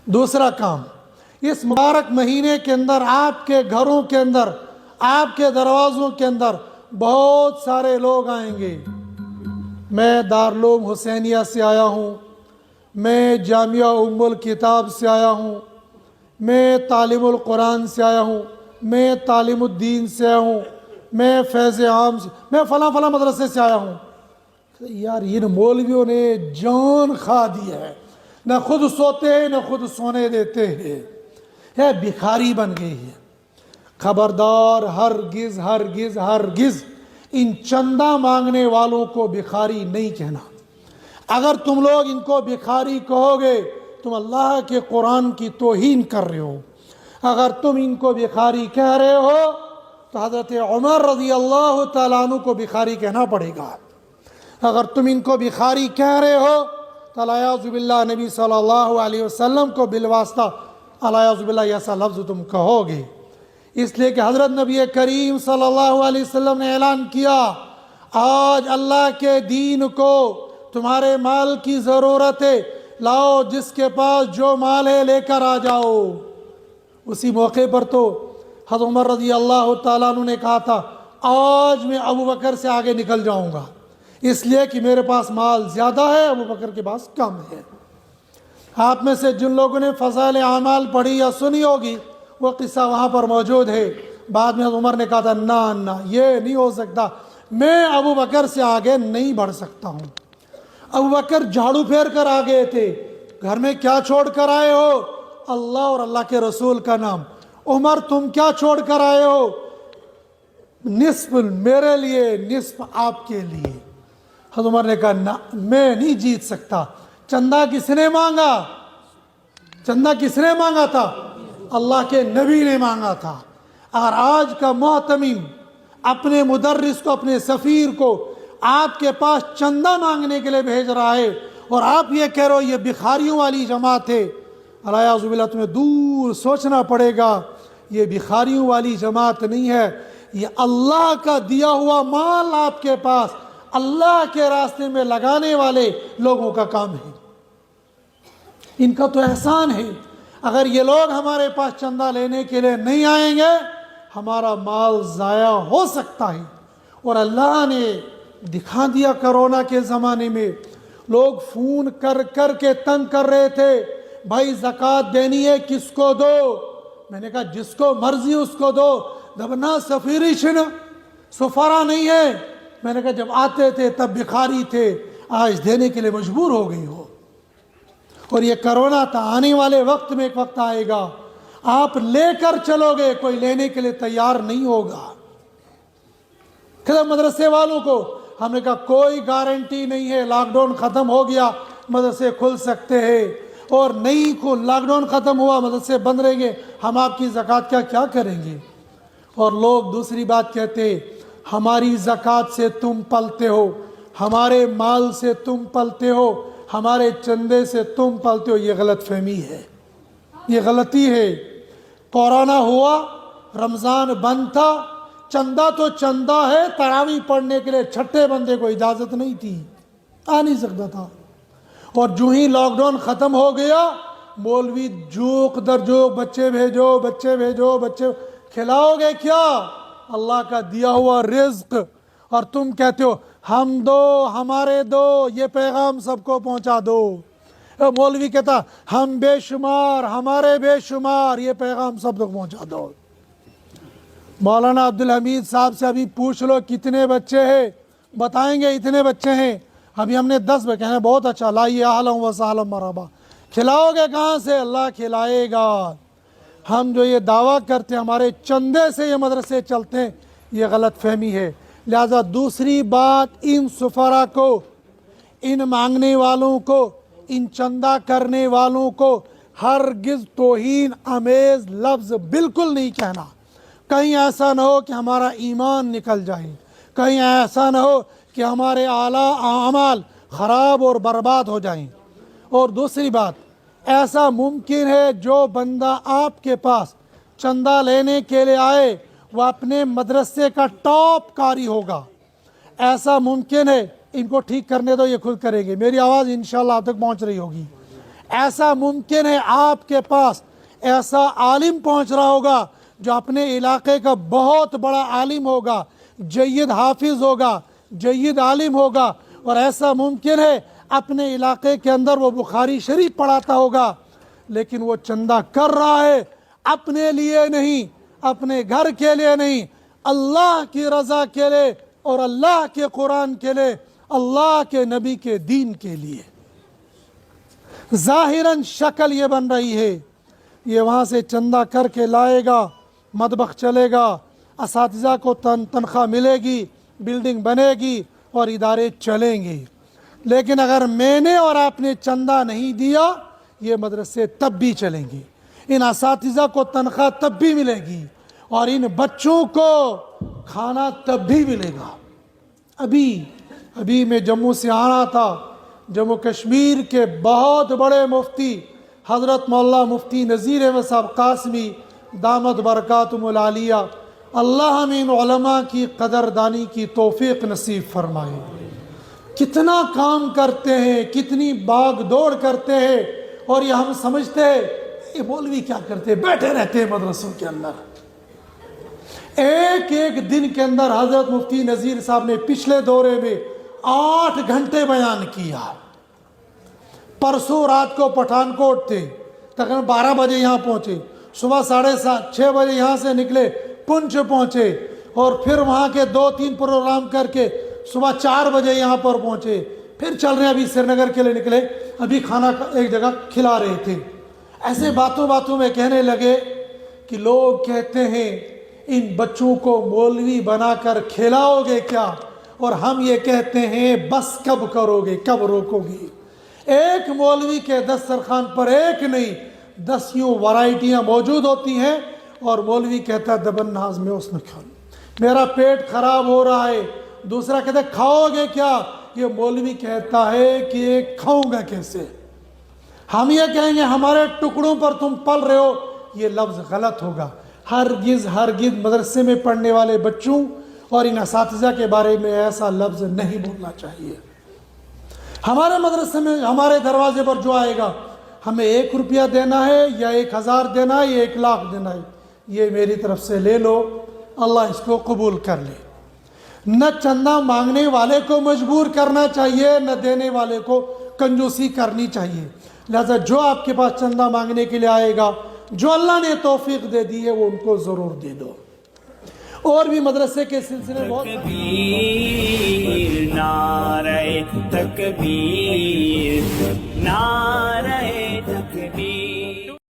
دوسرا کام، اس مبارک مہینے کے اندر آپ کے گھروں کے اندر، آپ کے دروازوں کے اندر بہت سارے لوگ آئیں گے۔ میں دارالعلوم حسینیہ سے آیا ہوں، میں جامعہ ام الکتاب سے آیا ہوں، میں تعلیم القرآن سے آیا ہوں، میں تعلیم الدین سے آیا ہوں، میں فیض عام سے، میں فلاں فلاں مدرسے سے آیا ہوں۔ یار ان مولویوں نے جان کھا دی ہے، نہ خود سوتے ہیں نہ خود سونے دیتے ہیں، ہے بھکاری بن گئی ہے۔ خبردار، ہرگز ہرگز ہرگز ان چندہ مانگنے والوں کو بھکاری نہیں کہنا۔ اگر تم لوگ ان کو بھکاری کہو گے تم اللہ کے قرآن کی توہین کر رہے ہو۔ اگر تم ان کو بھکاری کہہ رہے ہو تو حضرت عمر رضی اللہ تعالیٰ عنہ کو بھکاری کہنا پڑے گا۔ اگر تم ان کو بھکاری کہہ رہے ہو تو الیاذ باللہ نبی صلی اللہ علیہ وسلم کو بالواسطہ الیاذ باللہ ایسا لفظ تم کہو گے۔ اس لیے کہ حضرت نبی کریم صلی اللہ علیہ وسلم نے اعلان کیا، آج اللہ کے دین کو تمہارے مال کی ضرورت ہے، لاؤ جس کے پاس جو مال ہے لے کر آ جاؤ۔ اسی موقع پر تو حضرت عمر رضی اللہ تعالیٰ عنہ نے کہا تھا آج میں ابو بکر سے آگے نکل جاؤں گا، اس لیے کہ میرے پاس مال زیادہ ہے، ابو بکر کے پاس کم ہے۔ آپ میں سے جن لوگوں نے فضائل اعمال پڑھی یا سنی ہوگی وہ قصہ وہاں پر موجود ہے۔ بعد میں حضرت عمر نے کہا تھا نہ یہ نہیں ہو سکتا، میں ابو بکر سے آگے نہیں بڑھ سکتا ہوں۔ ابو بکر جھاڑو پھیر کر آ گئے تھے، گھر میں کیا چھوڑ کر آئے ہو؟ اللہ اور اللہ کے رسول کا نام۔ عمر تم کیا چھوڑ کر آئے ہو؟ نصف میرے لیے نصف آپ کے لیے۔ حضرت عمر نے کہا نہ میں نہیں جیت سکتا۔ چندہ کس نے مانگا؟ چندہ کس نے مانگا تھا؟ اللہ کے نبی نے مانگا تھا۔ اور آج کا محتمم اپنے مدرس کو، اپنے سفیر کو آپ کے پاس چندہ مانگنے کے لیے بھیج رہا ہے اور آپ یہ کہہ رہے ہو یہ بھکاریوں والی جماعت ہے۔ الیاذ باللہ تمہیں دور سوچنا پڑے گا، یہ بھکاریوں والی جماعت نہیں ہے، یہ اللہ کا دیا ہوا مال آپ کے پاس اللہ کے راستے میں لگانے والے لوگوں کا کام ہے۔ ان کا تو احسان ہے۔ اگر یہ لوگ ہمارے پاس چندہ لینے کے لیے نہیں آئیں گے ہمارا مال ضائع ہو سکتا ہے۔ اور اللہ نے دکھا دیا کرونا کے زمانے میں لوگ فون کر کر کے تنگ کر رہے تھے، بھائی زکوٰۃ دینی ہے کس کو دو؟ میں نے کہا جس کو مرضی اس کو دو۔ دبنا سفیری شن سفارہ نہیں ہے۔ میں نے کہا جب آتے تھے تب بھکاری تھے، آج دینے کے لیے مجبور ہو گئی ہو۔ اور یہ کرونا تھا، آنے والے وقت میں ایک وقت آئے گا آپ لے کر چلو گے، کوئی لینے کے لیے تیار نہیں ہوگا۔ مدرسے والوں کو ہم نے کہا کوئی گارنٹی نہیں ہے، لاک ڈاؤن ختم ہو گیا مدرسے کھل سکتے ہیں، اور نہیں کو لاک ڈاؤن ختم ہوا مدرسے بند رہیں گے، ہم آپ کی زکوٰۃ کا کیا کریں گے؟ اور لوگ دوسری بات کہتے ہماری زکوٰۃ سے تم پلتے ہو، ہمارے مال سے تم پلتے ہو، ہمارے چندے سے تم پلتے ہو۔ یہ غلط فہمی ہے، یہ غلطی ہے۔ کورونا ہوا، رمضان بند تھا، چندہ تو چندہ ہے، تراویح پڑھنے کے لیے چھٹے بندے کو اجازت نہیں تھی، آ نہیں سکتا تھا۔ اور جو ہی لاک ڈاؤن ختم ہو گیا مولوی جوک در جوک بچے بھیجو بچے بھیجو بچے، کھلاؤ گے کیا؟ اللہ کا دیا ہوا رزق، اور تم کہتے ہو ہم دو ہمارے دو، یہ پیغام سب کو پہنچا دو۔ مولوی کہتا ہم بے شمار ہمارے بے شمار، یہ پیغام سب تک پہنچا دو۔ مولانا عبدالحمید صاحب سے ابھی پوچھ لو کتنے بچے ہیں، بتائیں گے اتنے بچے ہیں۔ ابھی ہم نے 10 بچے ہیں، بہت اچھا، لائیے اہلا و سہلا مرحبا۔ کھلاؤ گے کہاں سے؟ اللہ کھلائے گا۔ ہم جو یہ دعویٰ کرتے ہیں ہمارے چندے سے یہ مدرسے چلتے ہیں، یہ غلط فہمی ہے۔ لہذا دوسری بات، ان سفرا کو، ان مانگنے والوں کو، ان چندہ کرنے والوں کو ہرگز توہین امیز لفظ بالکل نہیں کہنا۔ کہیں ایسا نہ ہو کہ ہمارا ایمان نکل جائے، کہیں ایسا نہ ہو کہ ہمارے اعلیٰ اعمال خراب اور برباد ہو جائیں۔ اور دوسری بات، ایسا ممکن ہے جو بندہ آپ کے پاس چندہ لینے کے لیے آئے وہ اپنے مدرسے کا ٹاپ قاری ہوگا، ایسا ممکن ہے۔ ان کو ٹھیک کرنے دو، یہ خود کریں گے، میری آواز انشاءاللہ آپ تک پہنچ رہی ہوگی۔ ایسا ممکن ہے آپ کے پاس ایسا عالم پہنچ رہا ہوگا جو اپنے علاقے کا بہت بڑا عالم ہوگا، جید حافظ ہوگا، جید عالم ہوگا، اور ایسا ممکن ہے اپنے علاقے کے اندر وہ بخاری شریف پڑھاتا ہوگا، لیکن وہ چندہ کر رہا ہے اپنے لیے نہیں، اپنے گھر کے لیے نہیں، اللہ کی رضا کے لیے اور اللہ کے قرآن کے لیے، اللہ کے نبی کے دین کے لیے۔ ظاہراً شکل یہ بن رہی ہے، یہ وہاں سے چندہ کر کے لائے گا، مطبخ چلے گا، اساتذہ کو تنخواہ ملے گی، بلڈنگ بنے گی اور ادارے چلیں گے۔ لیکن اگر میں نے اور آپ نے چندہ نہیں دیا، یہ مدرسے تب بھی چلیں گے، ان اساتذہ کو تنخواہ تب بھی ملے گی، اور ان بچوں کو کھانا تب بھی ملے گا۔ ابھی میں جموں سے آ رہا تھا، جموں کشمیر کے بہت بڑے مفتی حضرت مولانا مفتی نذیر احمد صاحب قاسمی دامت برکاتہم العالیہ، اللہ ہمیں ان علماء کی قدردانی کی توفیق نصیب فرمائے۔ کتنا کام کرتے ہیں، کتنی باغ دوڑ کرتے ہیں، اور یہ ہم سمجھتے ہیں یہ مولوی کیا کرتے ہیں، بیٹھے رہتے ہیں مدرسوں کے اندر۔ ایک دن کے اندر حضرت مفتی نذیر صاحب نے پچھلے دورے میں 8 گھنٹے بیان کیا۔ پرسوں رات کو پٹھان کوٹ تھے، تقریباً 12 بجے یہاں پہنچے، صبح 6:30 بجے یہاں سے نکلے، پنچ پہنچے، اور پھر وہاں کے 2-3 پروگرام کر کے صبح 4 بجے یہاں پر پہنچے، پھر چل رہے ہیں، ابھی سری نگر کے لیے نکلے، ابھی کھانا ایک جگہ کھلا رہے تھے۔ ایسے باتوں میں کہنے لگے کہ لوگ کہتے ہیں ان بچوں کو مولوی بنا کر کھلاؤ گے کیا، اور ہم یہ کہتے ہیں بس کب کرو گے، کب روکو گے۔ ایک مولوی کے دسترخوان پر ایک نہیں 10 یوں ورائٹیاں موجود ہوتی ہیں، اور مولوی کہتا ہے دبن ناز میں اس نے کھا، میرا پیٹ خراب ہو رہا ہے، دوسرا کہتا ہے کھاؤ گے کیا، یہ مولوی کہتا ہے کہ کھاؤں گا کیسے۔ ہم یہ کہیں گے ہمارے ٹکڑوں پر تم پل رہے ہو، یہ لفظ غلط ہوگا۔ ہرگز مدرسے میں پڑھنے والے بچوں اور ان اساتذہ کے بارے میں ایسا لفظ نہیں بولنا چاہیے۔ ہمارے مدرسے میں ہمارے دروازے پر جو آئے گا، ہمیں 1 روپیہ دینا ہے یا 1000 دینا ہے یا 1 لاکھ دینا ہے، یہ میری طرف سے لے لو، اللہ اس کو قبول کر لے۔ نہ چندہ مانگنے والے کو مجبور کرنا چاہیے، نہ دینے والے کو کنجوسی کرنی چاہیے۔ لہذا جو آپ کے پاس چندہ مانگنے کے لیے آئے گا، جو اللہ نے توفیق دے دی ہے وہ ان کو ضرور دے دو۔ اور بھی مدرسے کے سلسلے بہت تکبیر، نعرہ تکبیر، نعرہ